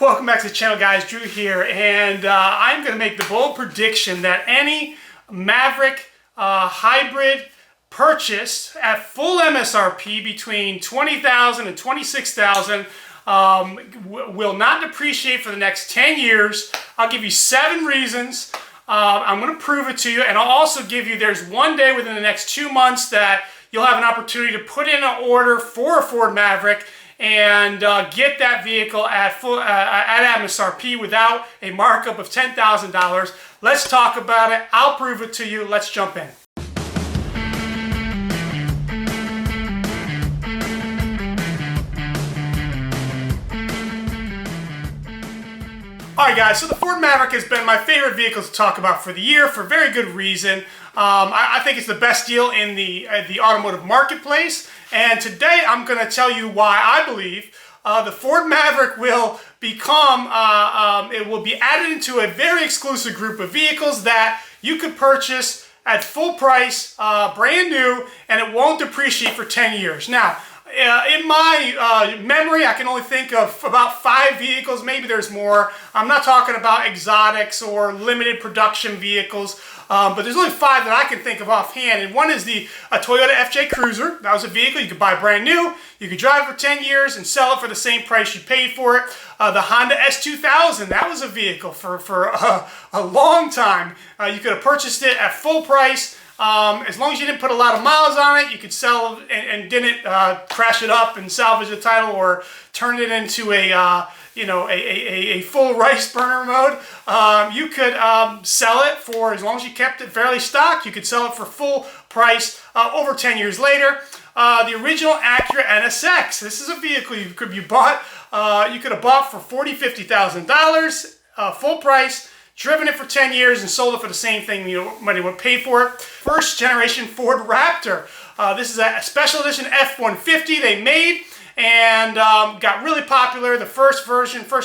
Welcome back to the channel, guys. Drew here, and I'm going to make the bold prediction that any Maverick hybrid purchased at full MSRP between $20,000 and $26,000 will not depreciate for the next 10 years. I'll give you 7 reasons. I'm going to prove it to you, and I'll also give you, there's one day within the next 2 months that you'll have an opportunity to put in an order for a Ford Maverick and get that vehicle at MSRP without a markup of $10,000. Let's talk about it. I'll prove it to you. Let's jump in. Alright guys, so the Ford Maverick has been my favorite vehicle to talk about for the year for very good reason. I think it's the best deal in the automotive marketplace, and today I'm going to tell you why I believe the Ford Maverick will become, it will be added into a very exclusive group of vehicles that you could purchase at full price, brand new, and it won't depreciate for 10 years. Now, in my memory, I can only think of about 5 vehicles. Maybe there's more. I'm not talking about exotics or limited production vehicles, but there's only 5 that I can think of offhand. And one is the Toyota FJ Cruiser. That was a vehicle you could buy brand new. You could drive it for 10 years and sell it for the same price you paid for it. The Honda S2000, that was a vehicle for a long time. You could have purchased it at full price. As long as you didn't put a lot of miles on it, you could sell and didn't crash it up and salvage the title or turn it into a full rice burner mode. You could sell it for, as long as you kept it fairly stocked, you could sell it for full price over 10 years later. The original Acura NSX. This is a vehicle you could have bought for $40,000, $50,000 full price. Driven it for 10 years and sold it for the same thing money would pay for it. First generation Ford Raptor. This is a special edition F-150 they made and got really popular. The first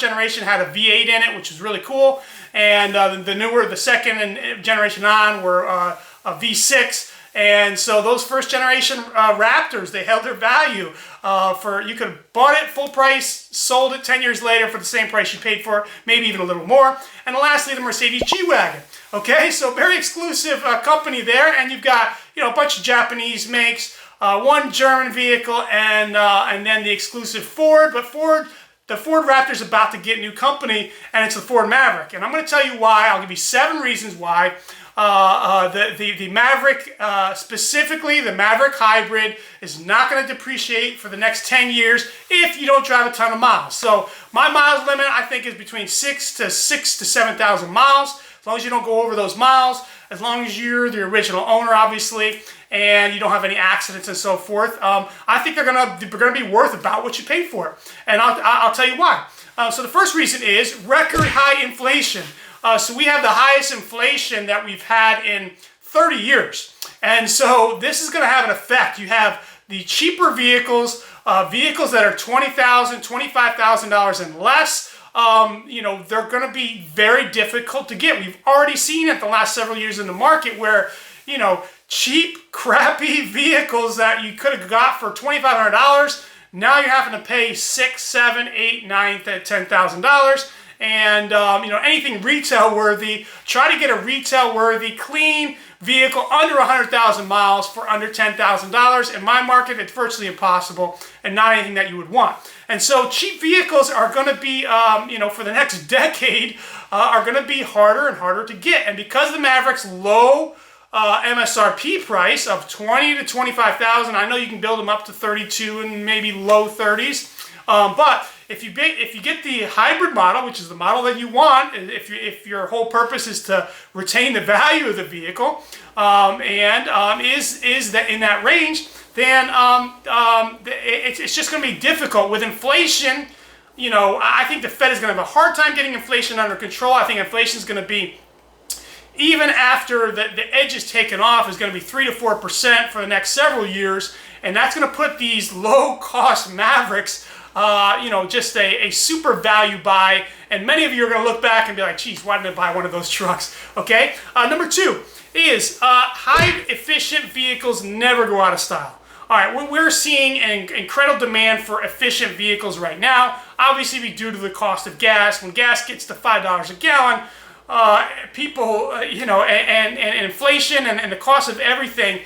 generation had a V8 in it, which was really cool. And the second generation on were a V6. And so those first generation Raptors, they held their value. You could have bought it full price, sold it 10 years later for the same price you paid for it, maybe even a little more. And lastly, the Mercedes G-Wagon. Okay, so very exclusive company there, and you've got a bunch of Japanese makes, one German vehicle, and then the exclusive Ford. But the Ford Raptor's about to get new company, and it's the Ford Maverick. And I'm going to tell you why. I'll give you 7 reasons why. The Maverick, specifically the Maverick Hybrid, is not going to depreciate for the next 10 years if you don't drive a ton of miles. So my miles limit, I think, is between 6,000 to 7,000 miles. As long as you don't go over those miles, as long as you're the original owner, obviously, and you don't have any accidents and so forth, I think they're gonna be worth about what you paid for it. And I'll tell you why. So the first reason is record high inflation. So we have the highest inflation that we've had in 30 years. And so this is going to have an effect. You have the cheaper vehicles, vehicles that are $20,000, $25,000 and less. They're going to be very difficult to get. We've already seen it the last several years in the market where, cheap, crappy vehicles that you could have got for $2,500, now you're having to pay $6,000, $7,000, $8,000, $9,000, $10,000. And, anything retail worthy, try to get a retail worthy, clean vehicle under 100,000 miles for under $10,000. In my market, it's virtually impossible and not anything that you would want. And so cheap vehicles are going to be, for the next decade, are going to be harder and harder to get. And because of the Maverick's low MSRP price of $20,000 to $25,000, I know you can build them up to 32 and maybe low 30s. But if you get the hybrid model, which is the model that you want, if your whole purpose is to retain the value of the vehicle, is that in that range, then it's just going to be difficult with inflation. I think the Fed is going to have a hard time getting inflation under control. I think inflation is going to be, even after the edge is taken off, is going to be 3 to 4% for the next several years, and that's going to put these low-cost Mavericks, just a super value buy, and many of you are going to look back and be like, geez, why didn't I buy one of those trucks? Okay. Number 2 is high efficient vehicles never go out of style. All right, we're seeing an incredible demand for efficient vehicles right now. Obviously, due to the cost of gas. When gas gets to $5 a gallon, people, and inflation and the cost of everything,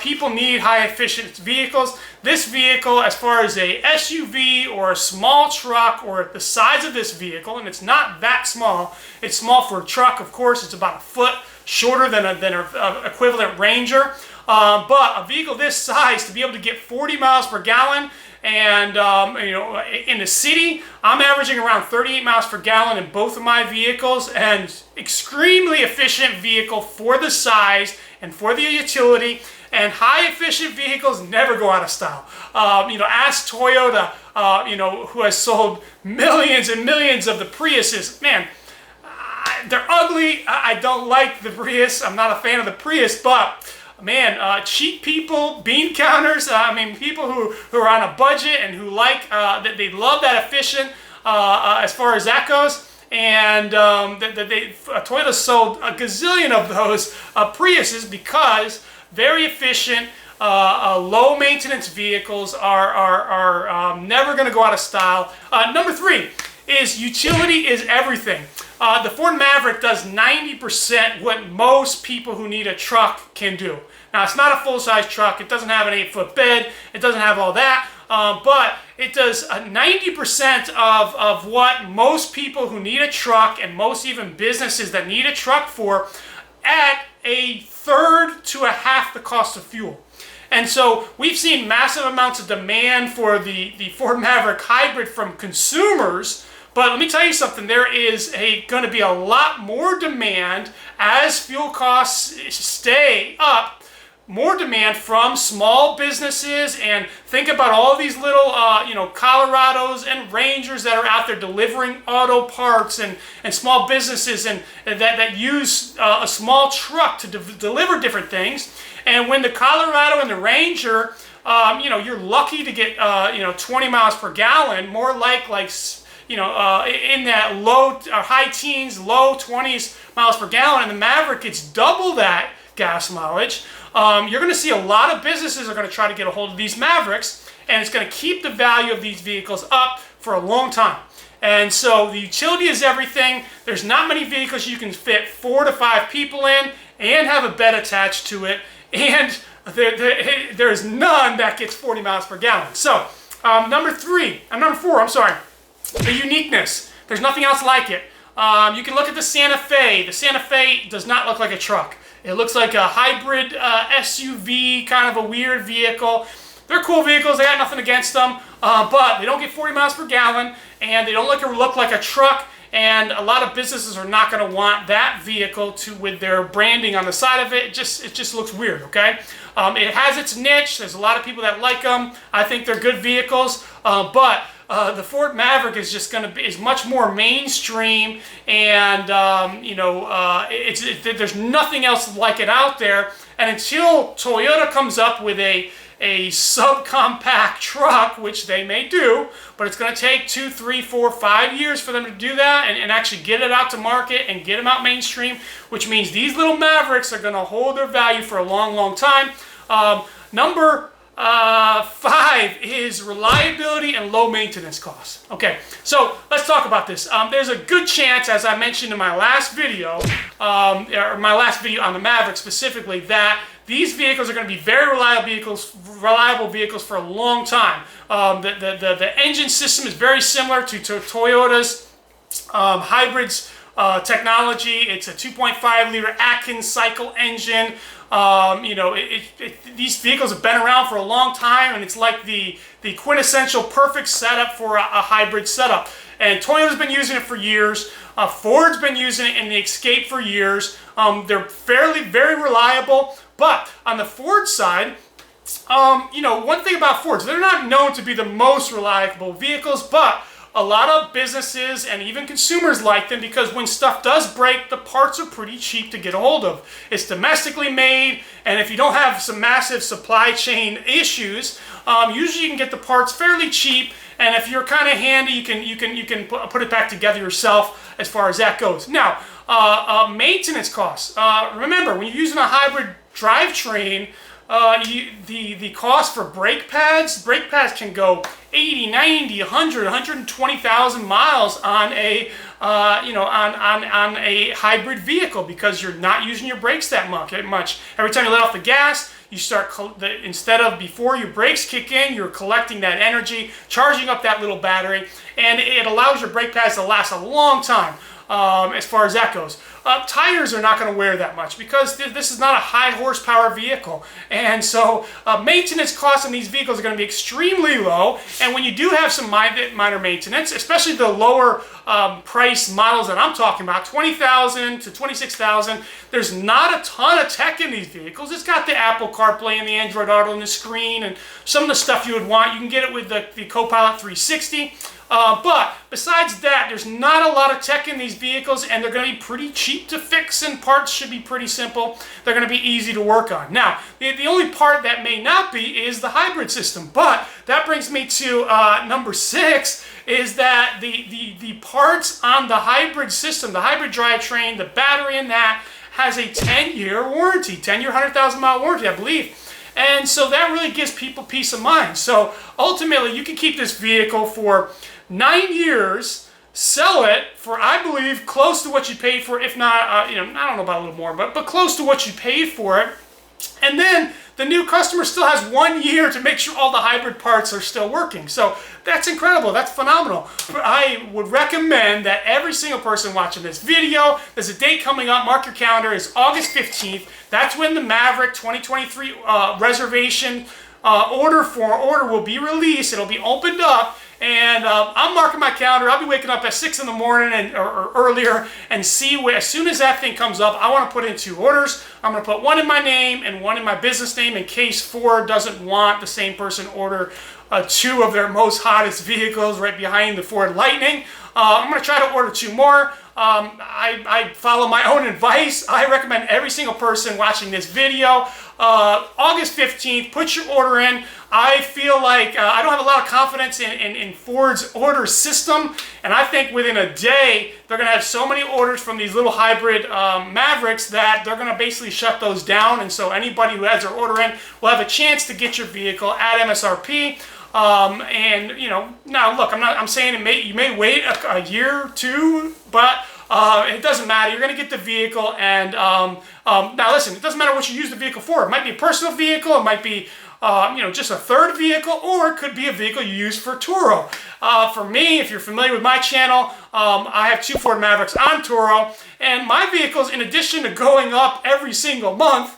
people need high efficiency vehicles. This vehicle, as far as a SUV or a small truck or the size of this vehicle, and it's not that small. It's small for a truck, of course. It's about a foot shorter than an equivalent Ranger. But a vehicle this size, to be able to get 40 miles per gallon, and in the city, I'm averaging around 38 miles per gallon in both of my vehicles, and extremely efficient vehicle for the size and for the utility. And high efficient vehicles never go out of style. Ask Toyota, who has sold millions and millions of the Priuses. Man, they're ugly. I don't like the Prius. I'm not a fan of the Prius, but man, cheap people, bean counters, people who are on a budget and who like, that they love that efficient as far as that goes. And Toyota sold a gazillion of those Priuses because very efficient, low maintenance vehicles are never going to go out of style. Number 3 is utility is everything. The Ford Maverick does 90% what most people who need a truck can do. Now, it's not a full-size truck. It doesn't have an 8-foot bed. It doesn't have all that. But it does 90% of what most people who need a truck, and most even businesses that need a truck for, at a third to a half the cost of fuel. And so we've seen massive amounts of demand for the Ford Maverick hybrid from consumers. But let me tell you something, there is going to be a lot more demand as fuel costs stay up, more demand from small businesses. And think about all these little, Colorados and Rangers that are out there delivering auto parts, and small businesses and that use a small truck to deliver different things. And when the Colorado and the Ranger, you're lucky to get, 20 miles per gallon, more like in that high teens, low 20s miles per gallon, and the Maverick gets double that gas mileage. You're going to see a lot of businesses are going to try to get a hold of these Mavericks, and it's going to keep the value of these vehicles up for a long time. And so the utility is everything. There's not many vehicles you can fit 4 to 5 people in and have a bed attached to it, and there's none that gets 40 miles per gallon. So number 4, the uniqueness. There's nothing else like it. You can look at the Santa Fe. The Santa Fe does not look like a truck. It looks like a hybrid SUV, kind of a weird vehicle. They're cool vehicles. I got nothing against them, but they don't get 40 miles per gallon, and they don't look like a truck. And a lot of businesses are not going to want that vehicle with their branding on the side of it. It just looks weird. Okay, it has its niche. There's a lot of people that like them. I think they're good vehicles, but the Ford Maverick is just is much more mainstream, and there's nothing else like it out there. And until Toyota comes up with a subcompact truck, which they may do, but it's going to take 2, 3, 4, 5 years for them to do that and actually get it out to market and get them out mainstream, which means these little Mavericks are going to hold their value for a long, long time. Number 5 is reliability and low maintenance costs. Okay, so let's talk about this. There's a good chance, as I mentioned in my last video, or my last video on the Maverick specifically, that these vehicles are going to be very reliable vehicles for a long time. The engine system is very similar to Toyota's hybrids technology. It's a 2.5 liter Atkins cycle engine. These vehicles have been around for a long time, and it's like the quintessential perfect setup for a hybrid setup. And Toyota's been using it for years. Ford's been using it in the Escape for years. They're very reliable. But on the Ford side, one thing about Fords, they're not known to be the most reliable vehicles, but a lot of businesses and even consumers like them because when stuff does break, the parts are pretty cheap to get a hold of. It's domestically made, and if you don't have some massive supply chain issues, usually you can get the parts fairly cheap. And if you're kind of handy, you can put it back together yourself as far as that goes. Now, maintenance costs. Remember, when you're using a hybrid drivetrain, the cost for brake pads can go 80, 90, 100, 120,000 miles on a on a hybrid vehicle because you're not using your brakes that much. Every time you let off the gas, you start, instead of before your brakes kick in, you're collecting that energy, charging up that little battery, and it allows your brake pads to last a long time. As far as that goes. Tires are not going to wear that much because this is not a high horsepower vehicle. And so maintenance costs on these vehicles are going to be extremely low. And when you do have some minor maintenance, especially the lower price models that I'm talking about, 20,000 to 26,000, there's not a ton of tech in these vehicles. It's got the Apple CarPlay and the Android Auto on the screen and some of the stuff you would want. You can get it with the Copilot 360. But besides that, there's not a lot of tech in these vehicles, and they're going to be pretty cheap to fix, and parts should be pretty simple. They're going to be easy to work on. Now, the only part that may not be is the hybrid system, but that brings me to number 6, is that the parts on the hybrid system, the hybrid drivetrain, the battery in that, has a 10-year warranty, 10-year, 100,000-mile warranty, I believe. And so that really gives people peace of mind. So ultimately, you can keep this vehicle for 9 years, sell it for, I believe, close to what you paid for it, if not, I don't know about a little more, but close to what you paid for it. And then the new customer still has 1 year to make sure all the hybrid parts are still working. So that's incredible. That's phenomenal. I would recommend that every single person watching this video, there's a date coming up, mark your calendar, is August 15th. That's when the Maverick 2023 reservation order will be released. It'll be opened up. And I'm marking my calendar. I'll be waking up at 6 in the morning or earlier and see where, as soon as that thing comes up, I want to put in 2 orders. I'm going to put one in my name and one in my business name in case Ford doesn't want the same person order 2 of their most hottest vehicles right behind the Ford Lightning. I'm going to try to order 2 more. I follow my own advice. I recommend every single person watching this video, August 15th, put your order in. I feel like I don't have a lot of confidence in Ford's order system, and I think within a day they're going to have so many orders from these little hybrid Mavericks that they're going to basically shut those down, and so anybody who has their order in will have a chance to get your vehicle at MSRP. And now look, I'm saying you may wait a year or 2, but it doesn't matter. You're going to get the vehicle, and now listen, it doesn't matter what you use the vehicle for. It might be a personal vehicle, it might be just a third vehicle, or it could be a vehicle you use for Turo. For me, if you're familiar with my channel, I have 2 Ford Mavericks on Turo, and my vehicles, in addition to going up every single month,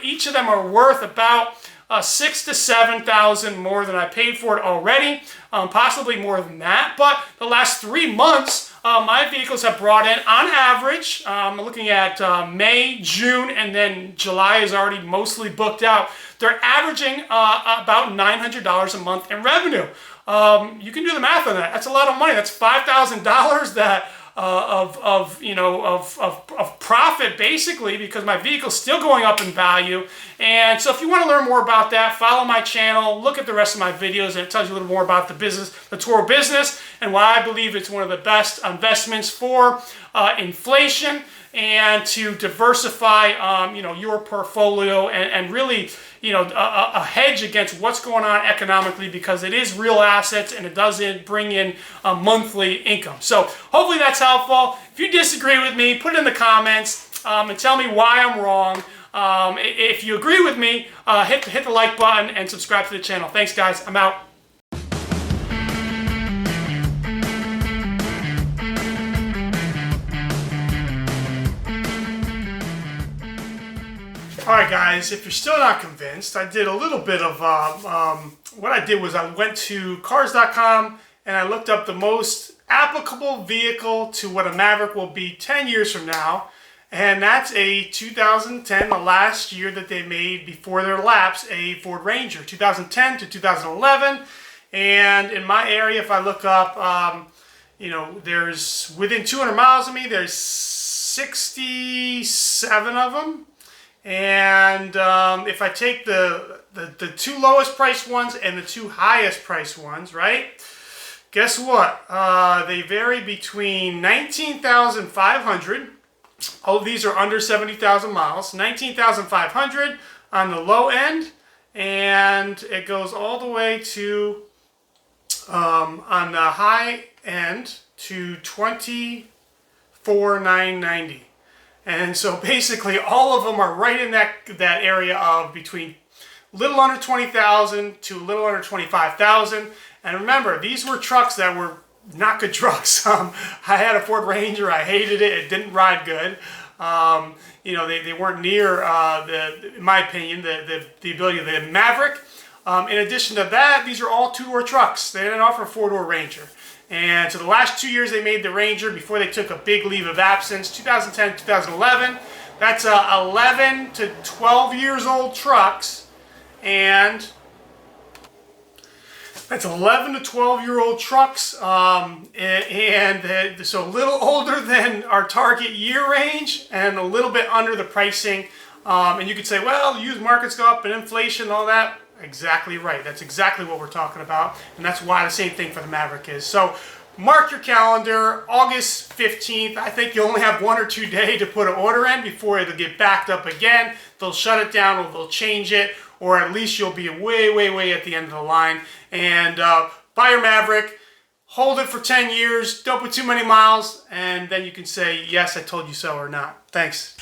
each of them are worth about 6,000 to 7,000 more than I paid for it already, possibly more than that. But the last 3 months, my vehicles have brought in, on average, I'm looking at May, June, and then July is already mostly booked out. They're averaging about $900 a month in revenue. You can do the math on that. That's a lot of money. That's $5,000 that of profit, basically, because my vehicle's still going up in value. And so if you want to learn more about that, follow my channel, look at the rest of my videos, and it tells you a little more about the business, the Turo business, and why I believe it's one of the best investments for inflation and to diversify your portfolio and really a hedge against what's going on economically, because it is real assets and it doesn't bring in a monthly income. So hopefully that's helpful. If you disagree with me, put it in the comments and tell me why I'm wrong. If you agree with me, hit the like button and subscribe to the channel. Thanks, guys. I'm out. Alright guys, if you're still not convinced, I did a little bit of, what I did was I went to cars.com and I looked up the most applicable vehicle to what a Maverick will be 10 years from now. And that's a 2010, the last year that they made before their lapse, a Ford Ranger, 2010 to 2011. And in my area, if I look up, there's within 200 miles of me, there's 67 of them. And if I take the 2 lowest priced ones and the 2 highest priced ones, right? Guess what? They vary between 19,500. All of these are under 70,000 miles. 19,500 on the low end, and it goes all the way to, on the high end, to $24,990. And so basically all of them are right in that area of between little under 20,000 to a little under 25,000. And remember, these were trucks that were not good trucks. I had a Ford Ranger. I hated it. It didn't ride good. You know, they weren't near, in my opinion, the ability of the Maverick. In addition to that, these are all two-door trucks. They didn't offer a four-door Ranger. And so the last 2 years they made the Ranger before they took a big leave of absence, 2010, 2011. That's 11 to 12 years old trucks. And that's 11 to 12-year-old trucks, so a little older than our target year range and a little bit under the pricing. And you could say, well, used markets go up and inflation and all that. Exactly right. That's exactly what we're talking about. And that's why the same thing for the Maverick is. So mark your calendar, August 15th. I think you only have 1 or 2 days to put an order in before it'll get backed up again. They'll shut it down or they'll change it, or at least you'll be way, way, way at the end of the line. And buy your Maverick, hold it for 10 years, don't put too many miles, and then you can say, yes, I told you so or not. Thanks.